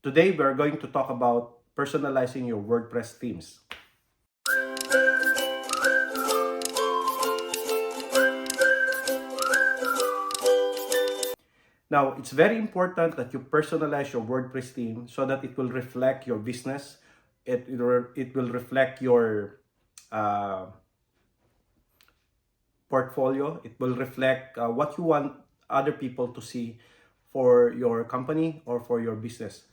Today, we're going to talk about personalizing your WordPress themes. Now, it's very important that you personalize your WordPress theme so that it will reflect your business. It will reflect your uh, portfolio. It will reflect what you want other people to see for your company or for your business.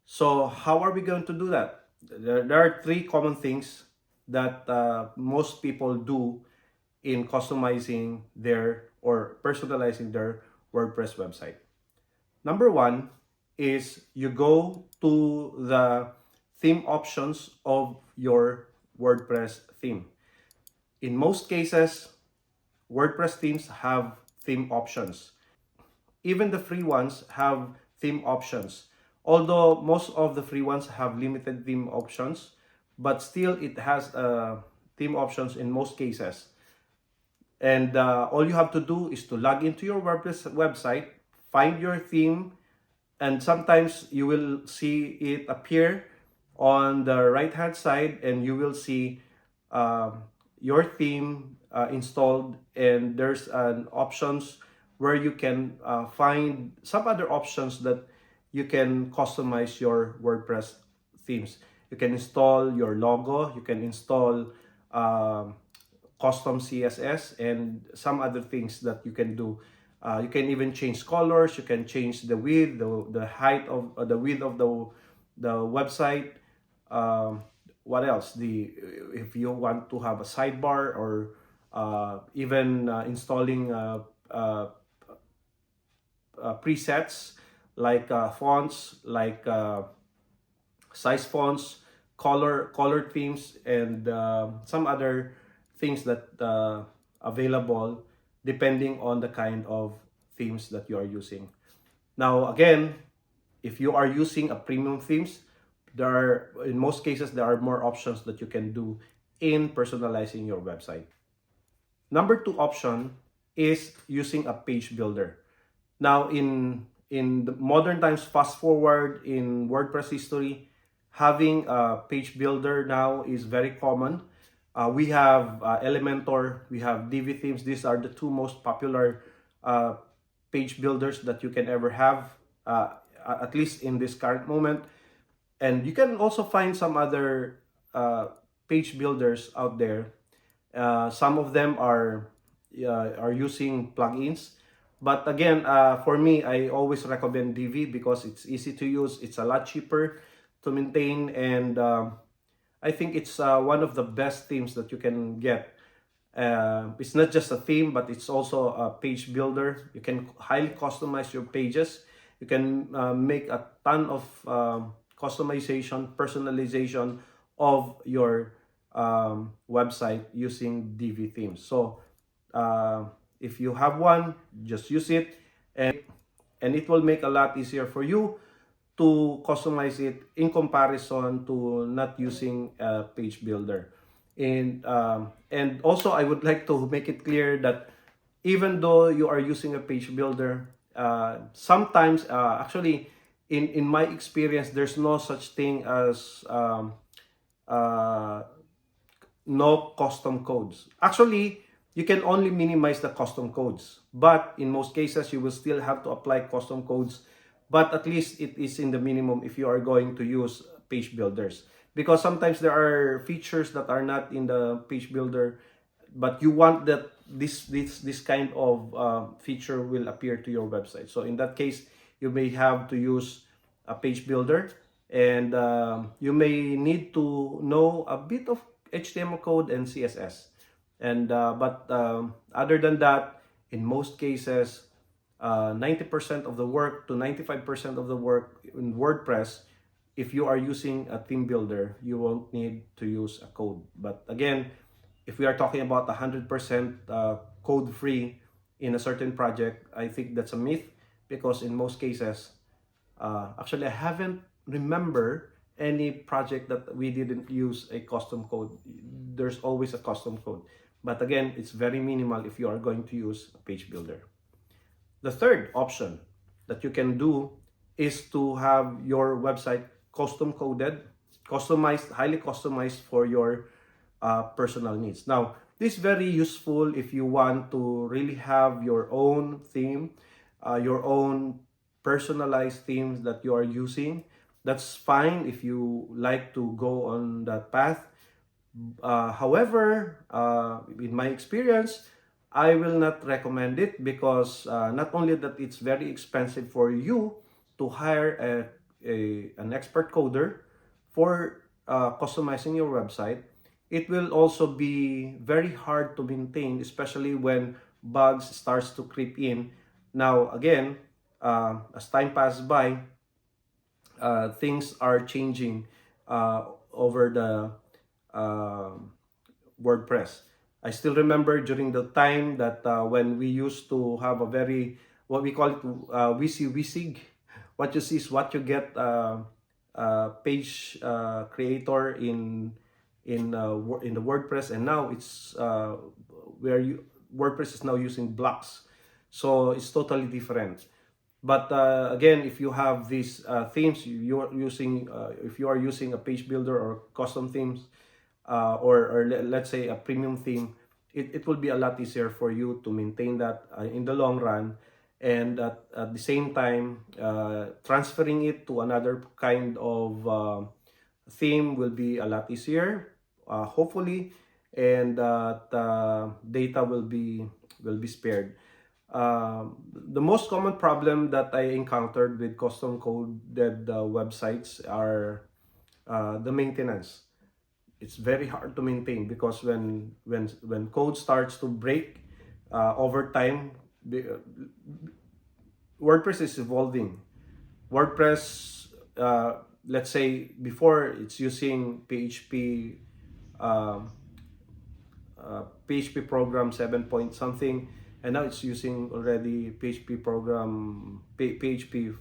So how are we going to do that? There are three common things that most people do in customizing their or personalizing their WordPress website. Number one is you go to the theme options of your WordPress theme. In most cases, WordPress themes have theme options. Even the free ones have theme options. Although most of the free ones have limited theme options, but still it has theme options in most cases. And all you have to do is to log into your WordPress website, find your theme, and sometimes you will see it appear on the right hand side, and you will see your theme installed, and there's an options where you can find some other options that you can customize your WordPress themes. You can install your logo, you can install custom CSS, and some other things that you can do. You can even change colors. You can change the width, the height of the width of the website. What else? If you want to have a sidebar, or even installing presets like fonts, like size fonts, color themes, and some other things that available depending on the kind of themes that you are using. Now, again, if you are using a premium themes, in most cases, there are more options that you can do in personalizing your website. Number two option is using a page builder. Now, in the modern times, fast forward in WordPress history, having a page builder now is very common. We have Elementor, we have Divi Themes. These are the two most popular page builders that you can ever have, at least in this current moment. And you can also find some other page builders out there. Some of them are using plugins. But again, for me, I always recommend Divi because it's easy to use. It's a lot cheaper to maintain, and I think it's one of the best themes that you can get. It's not just a theme, but it's also a page builder. You can highly customize your pages. You can make a ton of customization, personalization of your website using Divi themes. So if you have one, just use it, and it will make a lot easier for you to customize it in comparison to not using a page builder. And also, I would like to make it clear that even though you are using a page builder, sometimes actually in my experience, there's no such thing as uh, no custom codes. Actually, you can only minimize the custom codes, but in most cases, you will still have to apply custom codes. But at least it is in the minimum if you are going to use page builders, because sometimes there are features that are not in the page builder, but you want that this kind of feature will appear to your website. So in that case, you may have to use a page builder, and you may need to know a bit of HTML code and CSS. And but other than that, in most cases, 90% of the work to 95% of the work in WordPress, if you are using a theme builder, you won't need to use a code. But again, if we are talking about 100% code free in a certain project, I think that's a myth, because in most cases, actually, I haven't remember any project that we didn't use a custom code. There's always a custom code. But again, it's very minimal if you are going to use a page builder. The third option that you can do is to have your website custom coded, customized, highly customized for your personal needs. Now, this is very useful if you want to really have your own theme, your own personalized themes that you are using. That's fine if you like to go on that path. However, in my experience, I will not recommend it because not only that it's very expensive for you to hire an expert coder for customizing your website, it will also be very hard to maintain, especially when bugs starts to creep in. Now, again, as time passes by, things are changing over the uh, WordPress. I still remember during the time that when we used to have a very, what we call it, wisi-wisig. What you see is what you get. Page creator in the WordPress, and now it's where WordPress is now using blocks, so it's totally different. But again, if you have these themes, if you are using a page builder or custom themes, let's say a premium theme, it will be a lot easier for you to maintain that in the long run. And at the same time, transferring it to another kind of theme will be a lot easier, hopefully, and data will be spared. The most common problem that I encountered with custom coded websites are the maintenance. It's very hard to maintain because when code starts to break over time, WordPress is evolving. WordPress, let's say before it's using PHP program 7 point something, and now it's using already PHP program PHP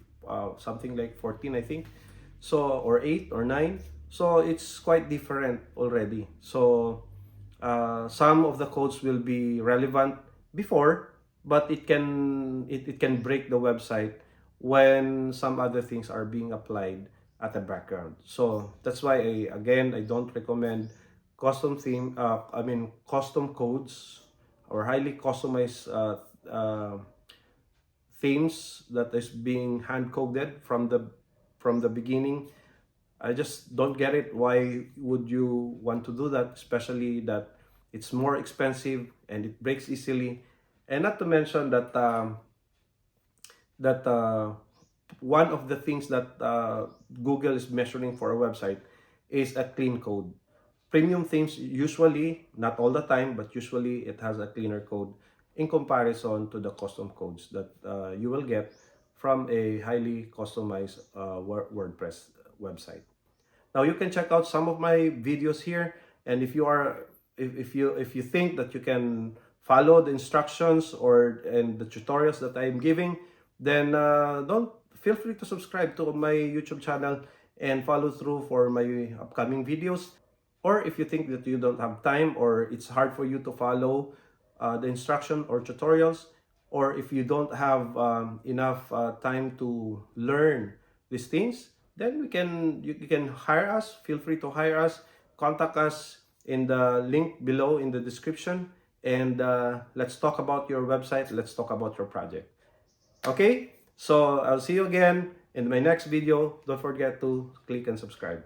something like 14, I think, so, or 8 or 9. So it's quite different already. So some of the codes will be relevant before, but it can break the website when some other things are being applied at the background. So that's why I don't recommend custom codes or highly customized themes that is being hand coded from the beginning. I just don't get it. Why would you want to do that? Especially that it's more expensive and it breaks easily, and not to mention that one of the things that Google is measuring for a website is a clean code. Premium themes usually, not all the time, but usually it has a cleaner code in comparison to the custom codes that you will get from a highly customized WordPress website. Now you can check out some of my videos here, and if you think that you can follow the instructions and the tutorials that I'm giving, then don't feel free to subscribe to my YouTube channel and follow through for my upcoming videos. Or if you think that you don't have time or it's hard for you to follow the instruction or tutorials, or if you don't have enough time to learn these things, then you can hire us. Feel free to hire us. Contact us in the link below in the description, and let's talk about your website. Let's talk about your project. Okay? So I'll see you again in my next video. Don't forget to click and subscribe.